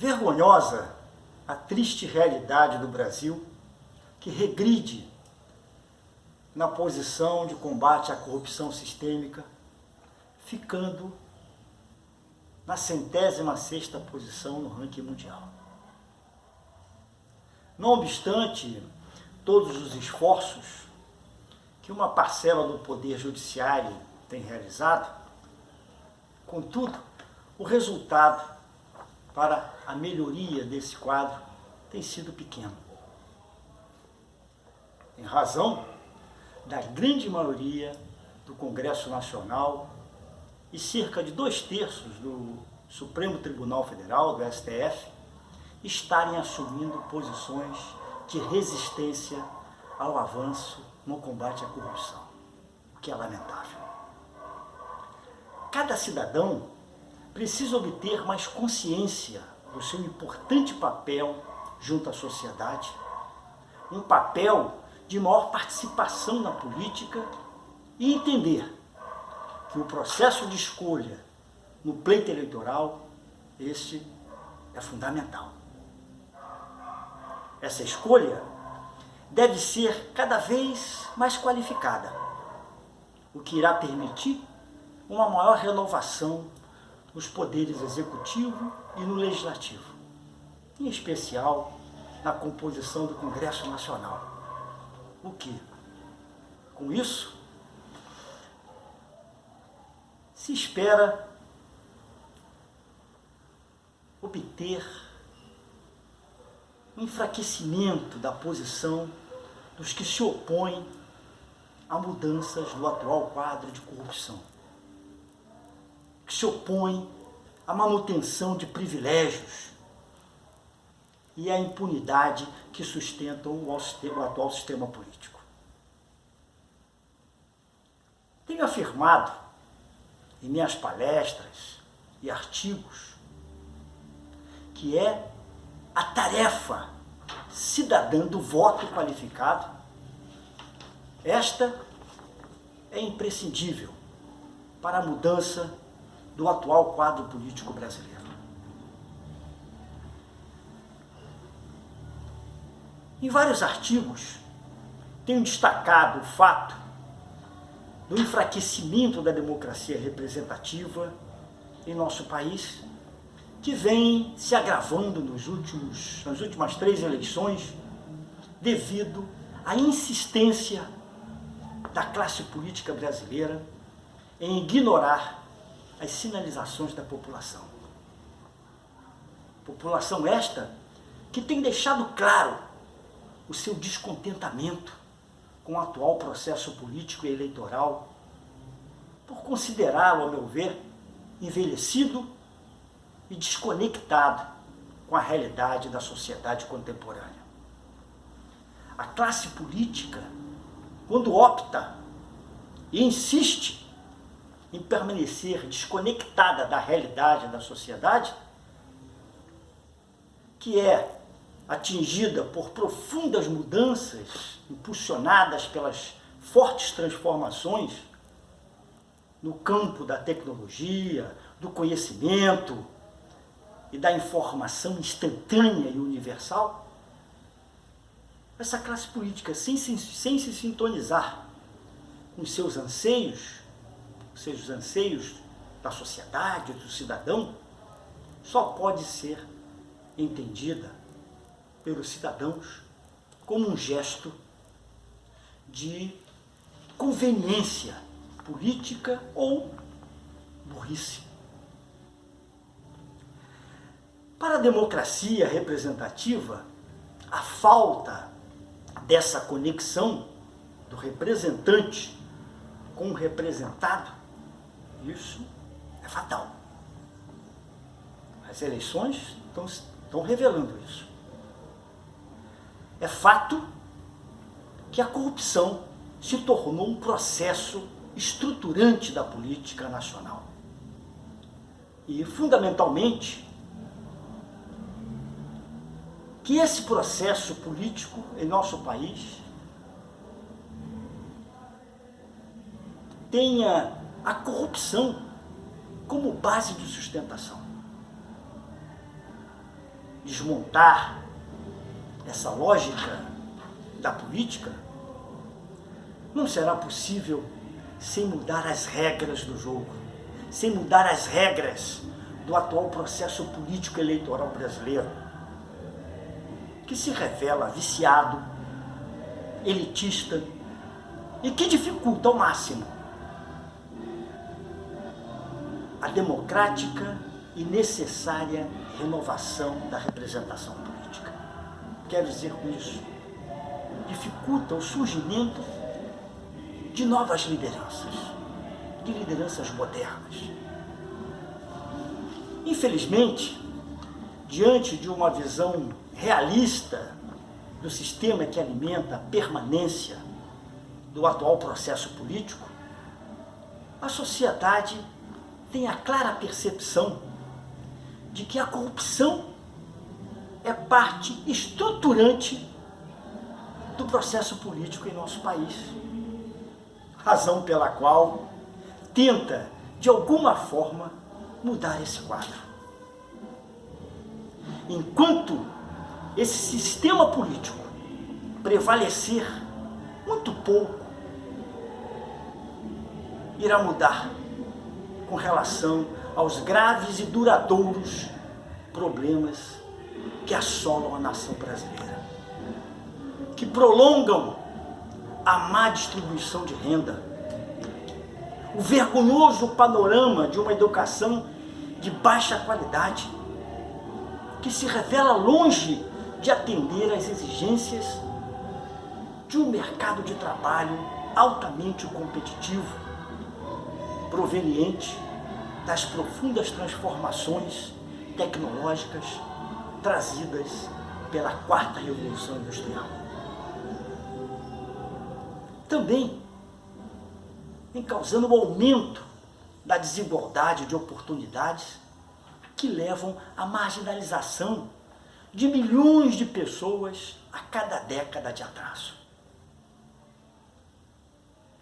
vergonhosa a triste realidade do Brasil, que regride na posição de combate à corrupção sistêmica, ficando na 106ª posição no ranking mundial. Não obstante todos os esforços que uma parcela do Poder Judiciário tem realizado, contudo, o resultado para a melhoria desse quadro tem sido pequeno. Em razão da grande maioria do Congresso Nacional e cerca de 2/3 do Supremo Tribunal Federal, do STF, estarem assumindo posições de resistência ao avanço no combate à corrupção, o que é lamentável. Cada cidadão precisa obter mais consciência do seu importante papel junto à sociedade, um papel de maior participação na política e entender que o processo de escolha no pleito eleitoral, este é fundamental. Essa escolha deve ser cada vez mais qualificada, o que irá permitir uma maior renovação nos poderes executivo e no legislativo, em especial na composição do Congresso Nacional. O que, com isso, se espera obter um enfraquecimento da posição dos que se opõem a mudanças do atual quadro de corrupção, que se opõem à manutenção de privilégios e à impunidade que sustentam o atual sistema político. Tenho afirmado em minhas palestras e artigos que é a tarefa cidadã do voto qualificado, esta é imprescindível para a mudança do atual quadro político brasileiro. Em vários artigos, tenho destacado o fato do enfraquecimento da democracia representativa em nosso país, que vem se agravando nas últimas 3 eleições, devido à insistência da classe política brasileira em ignorar as sinalizações da população. População esta que tem deixado claro o seu descontentamento com o atual processo político e eleitoral, por considerá-lo, ao meu ver, envelhecido e desconectado com a realidade da sociedade contemporânea. A classe política, quando opta e insiste em permanecer desconectada da realidade da sociedade, que é atingida por profundas mudanças impulsionadas pelas fortes transformações no campo da tecnologia, do conhecimento e da informação instantânea e universal, essa classe política, sem se sintonizar com os seus anseios da sociedade, do cidadão, só pode ser entendida pelos cidadãos como um gesto de conveniência política ou burrice. Para a democracia representativa, a falta dessa conexão do representante com o representado, isso é fatal. As eleições estão revelando isso. É fato que a corrupção se tornou um processo estruturante da política nacional. E, fundamentalmente, que esse processo político em nosso país tenha a corrupção como base de sustentação. desmontar essa lógica da política, não será possível sem mudar as regras do jogo, sem mudar as regras do atual processo político eleitoral brasileiro, que se revela viciado, elitista e que dificulta ao máximo a democrática e necessária renovação da representação política. Quero dizer com isso, dificulta o surgimento de novas lideranças, de lideranças modernas. Infelizmente, diante de uma visão realista do sistema que alimenta a permanência do atual processo político, a sociedade tem a clara percepção de que a corrupção é parte estruturante do processo político em nosso país. Razão pela qual tenta, de alguma forma, mudar esse quadro. Enquanto esse sistema político prevalecer, muito pouco irá mudar com relação aos graves e duradouros problemas que assolam a nação brasileira, que prolongam a má distribuição de renda, o vergonhoso panorama de uma educação de baixa qualidade, que se revela longe de atender às exigências de um mercado de trabalho altamente competitivo, proveniente das profundas transformações tecnológicas trazidas pela quarta revolução industrial. Também vem causando o aumento da desigualdade de oportunidades que levam à marginalização de milhões de pessoas a cada década de atraso.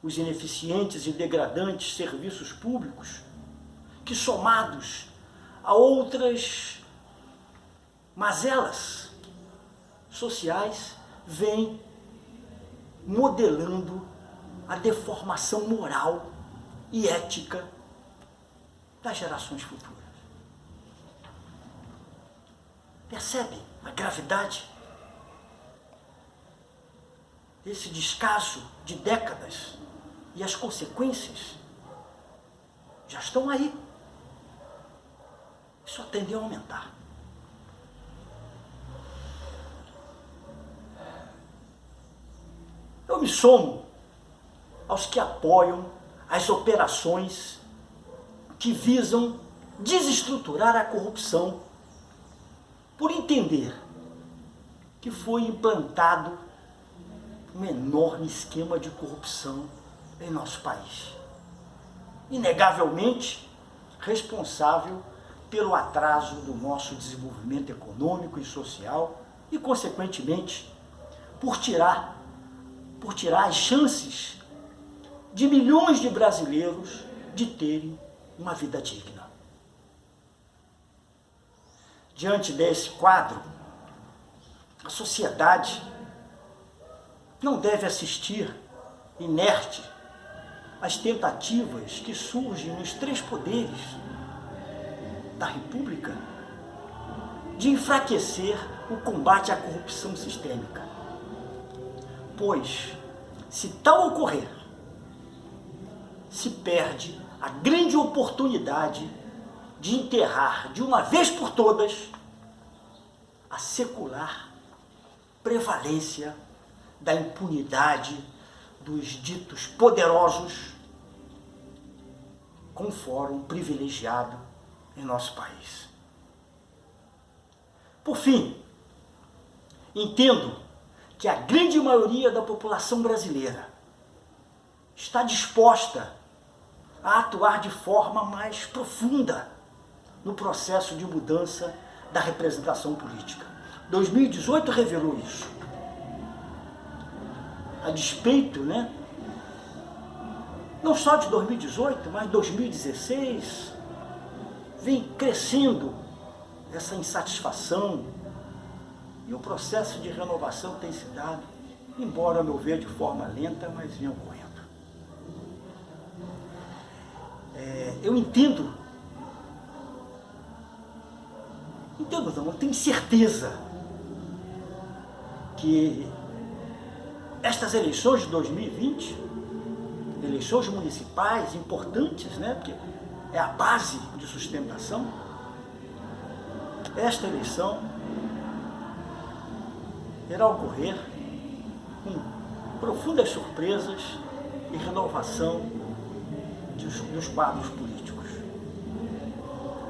Os ineficientes e degradantes serviços públicos, que somados a outras mazelas sociais, vêm modelando a deformação moral e ética das gerações futuras. Percebe a gravidade desse descaso de décadas e as consequências já estão aí. Só tendem a aumentar. Eu me somo aos que apoiam as operações que visam desestruturar a corrupção, por entender que foi implantado um enorme esquema de corrupção em nosso país, inegavelmente responsável pelo atraso do nosso desenvolvimento econômico e social e, consequentemente, por tirar as chances de milhões de brasileiros de terem uma vida digna. Diante desse quadro, a sociedade não deve assistir inerte às tentativas que surgem nos três poderes da República de enfraquecer o combate à corrupção sistêmica. Pois, se tal ocorrer, se perde a grande oportunidade de enterrar de uma vez por todas a secular prevalência da impunidade dos ditos poderosos com fórum privilegiado em nosso país. Por fim, entendo que a grande maioria da população brasileira está disposta a atuar de forma mais profunda no processo de mudança da representação política. 2018 revelou isso. A despeito, não só de 2018, mas 2016, vem crescendo essa insatisfação e o processo de renovação tem se dado, embora, a meu ver, de forma lenta, mas vem ocorrendo. Eu entendo não, eu tenho certeza que estas eleições de 2020, eleições municipais importantes, né, porque é a base de sustentação, esta eleição irá ocorrer com profundas surpresas e renovação dos quadros políticos.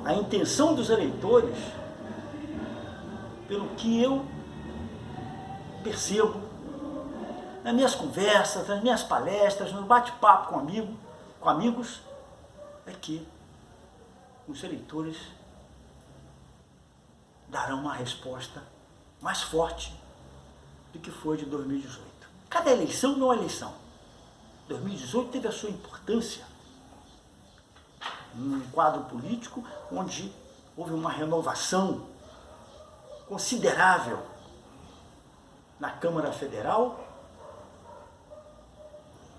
A intenção dos eleitores, pelo que eu percebo nas minhas conversas, nas minhas palestras, no bate-papo com amigos, é que os eleitores darão uma resposta mais forte do que foi de 2018. Cada eleição não é uma eleição. 2018 teve a sua importância num quadro político onde houve uma renovação considerável na Câmara Federal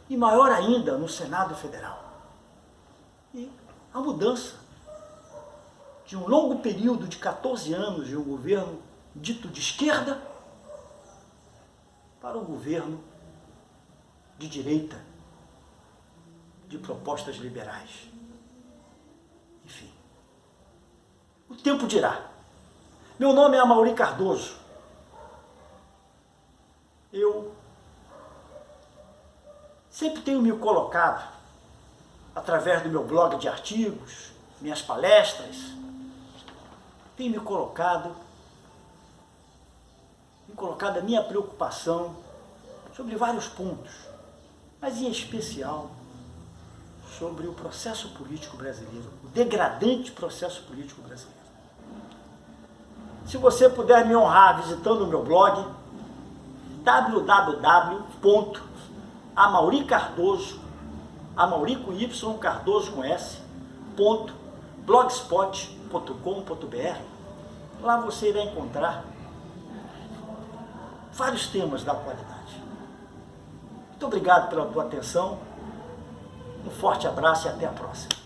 e maior ainda no Senado Federal. E a mudança de um longo período de 14 anos de um governo dito de esquerda para um governo de direita, de propostas liberais. Enfim, o tempo dirá. Meu nome é Amaury Cardoso. Eu sempre tenho me colocado, através do meu blog de artigos, minhas palestras, tenho me colocado a minha preocupação sobre vários pontos, mas em especial sobre o processo político brasileiro, o degradante processo político brasileiro. Se você puder me honrar visitando o meu blog, www.amaurycardoso, Amaury com Y, Cardoso com S, .blogspot.com.br. Lá você irá encontrar vários temas da atualidade. Muito obrigado pela tua atenção, um forte abraço e até a próxima.